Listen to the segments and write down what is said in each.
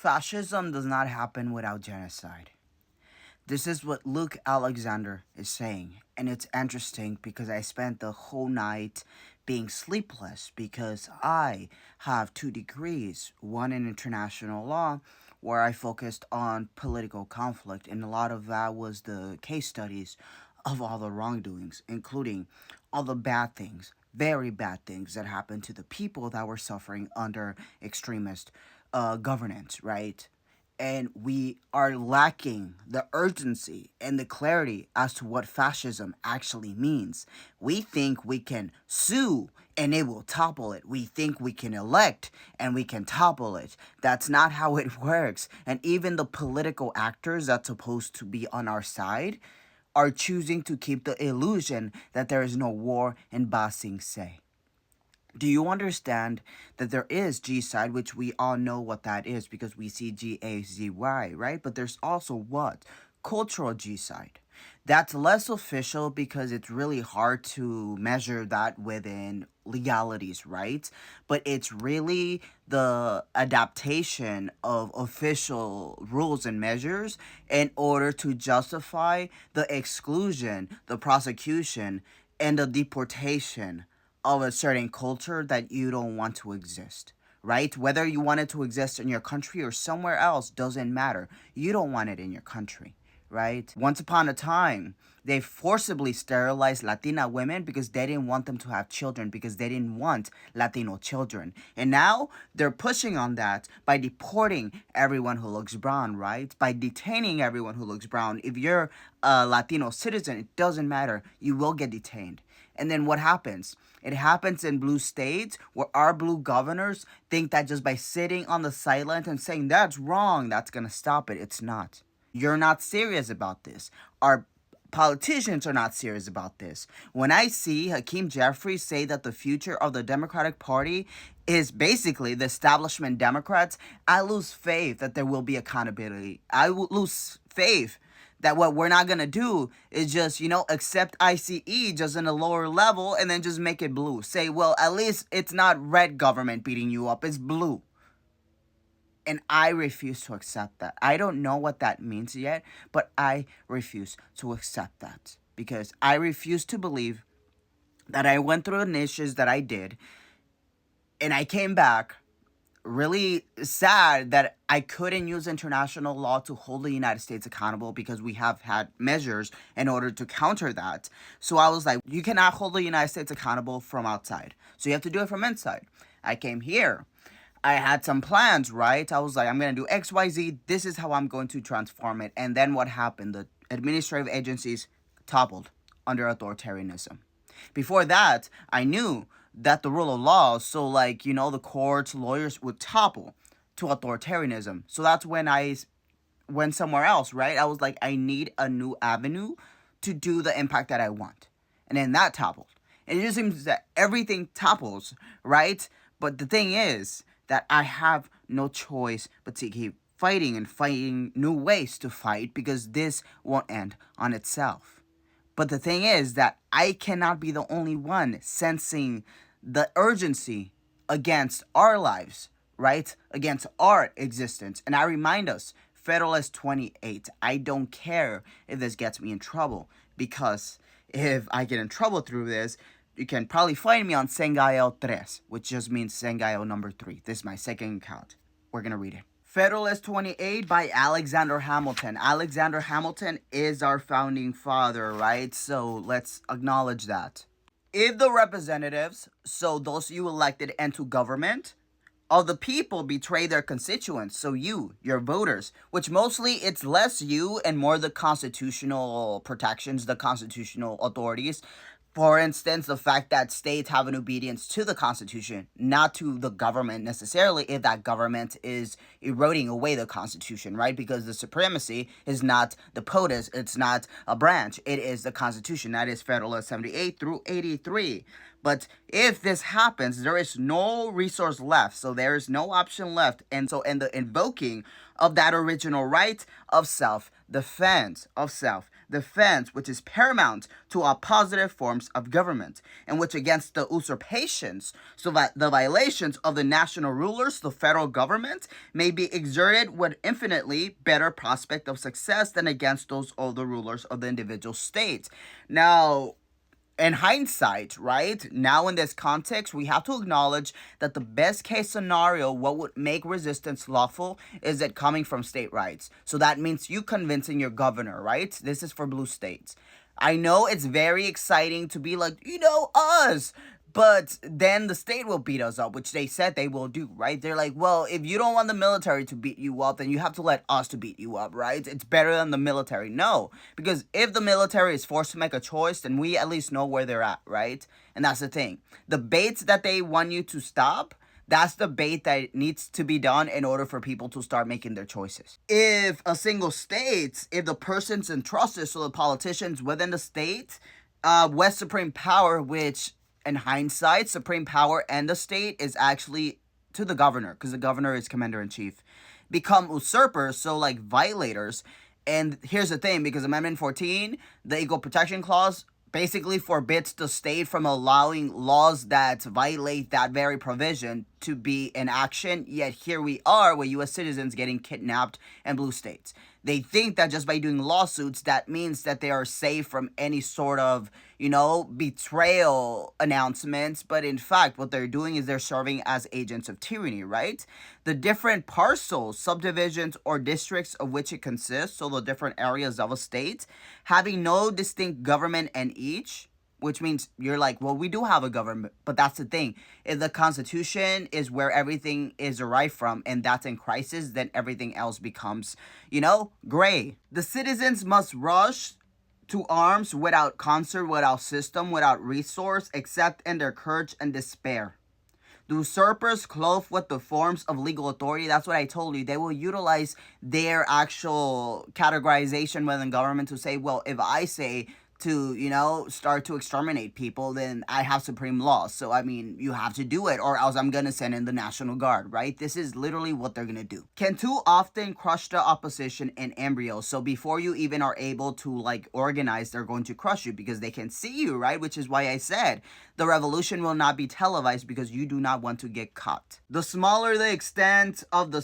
Fascism does not happen without genocide. This is what Luke Alexander is saying, and it's interesting because I spent the whole night being sleepless because I have 2 degrees, one in international law, where I focused on political conflict, and a lot of that was the case studies of all the wrongdoings, including all the bad things, very bad things that happened to the people that were suffering under extremist governance, right? And we are lacking the urgency and the clarity as to what fascism actually means. We think we can sue and it will topple it. We think we can elect and we can topple it. That's not how it works. And even the political actors that's supposed to be on our side are choosing to keep the illusion that there is no war in Ba Sing Se. Do you understand that there is G side, which we all know what that is because we see GAZY, right? But there's also what? Cultural G side. That's less official because it's really hard to measure that within legalities, right? But it's really the adaptation of official rules and measures in order to justify the exclusion, the prosecution, and the deportation of a certain culture that you don't want to exist, right? Whether you want it to exist in your country or somewhere else doesn't matter. You don't want it in your country, right? Once upon a time, they forcibly sterilized Latina women because they didn't want them to have children, because they didn't want Latino children. And now they're pushing on that by deporting everyone who looks brown, right? By detaining everyone who looks brown. If you're a Latino citizen, it doesn't matter. You will get detained. And then what happens? It happens in blue states where our blue governors think that just by sitting on the sideline and saying that's wrong, that's going to stop it. It's not. You're not serious about this. Our politicians are not serious about this. When I see Hakeem Jeffries say that the future of the Democratic Party is basically the establishment Democrats, I lose faith that there will be accountability. I will lose faith that what we're not going to do is just, accept ICE just in a lower level and then just make it blue. Say, well, at least it's not red government beating you up, it's blue. And I refuse to accept that. I don't know what that means yet, but I refuse to accept that because I refuse to believe that I went through the issues that I did and I came back really sad that I couldn't use international law to hold the United States accountable because we have had measures in order to counter that. So I was like, you cannot hold the United States accountable from outside. So you have to do it from inside. I came here. I had some plans, right? I was like, I'm going to do XYZ. This is how I'm going to transform it. And then what happened? The administrative agencies toppled under authoritarianism. Before that, I knew that the rule of law, so the courts, lawyers would topple to authoritarianism. So that's when I went somewhere else, right? I was like, I need a new avenue to do the impact that I want. And then that toppled. And it just seems that everything topples, right? But the thing is that I have no choice but to keep fighting and finding new ways to fight because this won't end on itself. But the thing is that I cannot be the only one sensing the urgency against our lives, right? Against our existence. And I remind us, Federalist 28, I don't care if this gets me in trouble because if I get in trouble through this, you can probably find me on Sengayo 3, which just means Sengayo number 3. This is my second account. We're going to read it. Federalist 28 by Alexander Hamilton. Alexander Hamilton is our founding father, right? So let's acknowledge that. If the representatives, so those you elected into government, of the people betray their constituents, so you, your voters, which mostly it's less you and more the constitutional protections, the constitutional authorities. For instance, the fact that states have an obedience to the Constitution, not to the government necessarily, if that government is eroding away the Constitution, right? Because the supremacy is not the POTUS, it's not a branch, it is the Constitution. That is Federalist 78 through 83. But if this happens, there is no resource left, so there is no option left. And so in the invoking of that original right of self-defense, of self defense, which is paramount to all positive forms of government, and which against the usurpations, so that the violations of the national rulers, the federal government, may be exerted with infinitely better prospect of success than against those of the rulers of the individual states. Now, in hindsight, right, now in this context, we have to acknowledge that the best case scenario, what would make resistance lawful, is it coming from state rights. So that means you convincing your governor, right? This is for blue states. I know it's very exciting to be like, us. But then the state will beat us up, which they said they will do, right? They're like, well, if you don't want the military to beat you up, then you have to let us to beat you up, right? It's better than the military. No, because if the military is forced to make a choice, then we at least know where they're at, right? And that's the thing. The baits that they want you to stop, that's the bait that needs to be done in order for people to start making their choices. If a single state, if the persons entrusted, so the politicians within the state, West Supreme Power, which in hindsight, supreme power and the state is actually to the governor, because the governor is commander-in-chief, become usurpers, so like violators. And here's the thing, because Amendment 14, the Equal Protection Clause, basically forbids the state from allowing laws that violate that very provision to be in action. Yet here we are with U.S. citizens getting kidnapped in blue states. They think that just by doing lawsuits, that means that they are safe from any sort of, betrayal announcements. But in fact, what they're doing is they're serving as agents of tyranny, right? The different parcels, subdivisions, or districts of which it consists, so the different areas of a state, having no distinct government in each, which means you're like, well, we do have a government, but that's the thing. If the Constitution is where everything is derived from, and that's in crisis, then everything else becomes, gray. The citizens must rush to arms without concert, without system, without resource, except in their courage and despair. The usurpers, clothed with the forms of legal authority, that's what I told you. They will utilize their actual categorization within government to say, well, if I say to, start to exterminate people, then I have supreme law. So, you have to do it, or else I'm going to send in the National Guard, right? This is literally what they're going to do. Can too often crush the opposition in embryo. So before you even are able to, organize, they're going to crush you because they can see you, right? Which is why I said the revolution will not be televised because you do not want to get caught. The smaller the extent of the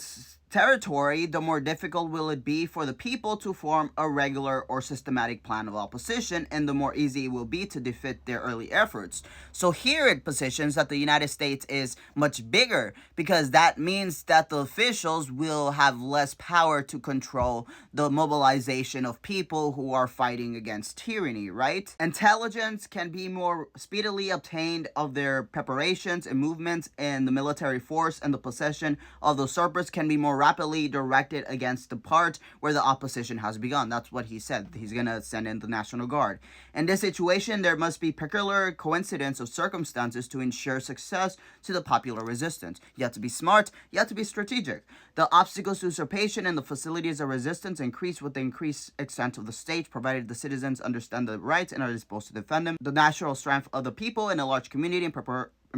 territory, the more difficult will it be for the people to form a regular or systematic plan of opposition, and the more easy it will be to defeat their early efforts. So here it positions that the United States is much bigger, because that means that the officials will have less power to control the mobilization of people who are fighting against tyranny, right? Intelligence can be more speedily obtained of their preparations and movements, and the military force and the possession of the usurpers can be more rapidly directed against the part where the opposition has begun. That's what he said. He's going to send in the National Guard. In this situation, there must be peculiar coincidence of circumstances to ensure success to the popular resistance. You have to be smart. You have to be strategic. The obstacles to usurpation and the facilities of resistance increase with the increased extent of the state, provided the citizens understand the rights and are disposed to defend them. The natural strength of the people in a large community in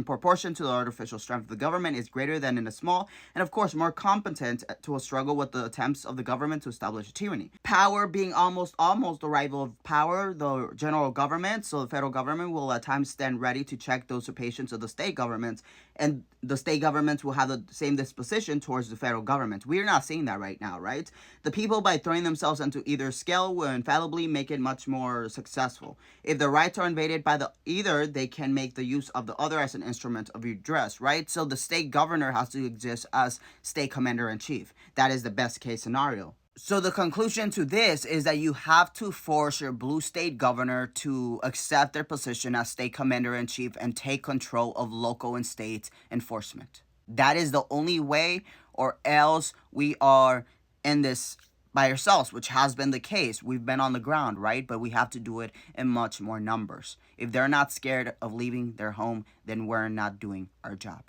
proportion to the artificial strength of the government is greater than in a small, and of course more competent to a struggle with the attempts of the government to establish a tyranny. Power being almost the rival of power, the general government, so the federal government will at times stand ready to check the usurpations of the state governments, and the state governments will have the same disposition towards the federal government. We're not seeing that right now, right? The people, by throwing themselves into either scale, will infallibly make it much more successful. If the rights are invaded by the either, they can make the use of the other as an instrument of redress, right? So the state governor has to exist as state commander-in-chief. That is the best case scenario. So the conclusion to this is that you have to force your blue state governor to accept their position as state commander-in-chief and take control of local and state enforcement. That is the only way, or else we are in this by ourselves, which has been the case. We've been on the ground, right? But we have to do it in much more numbers. If they're not scared of leaving their home, then we're not doing our job.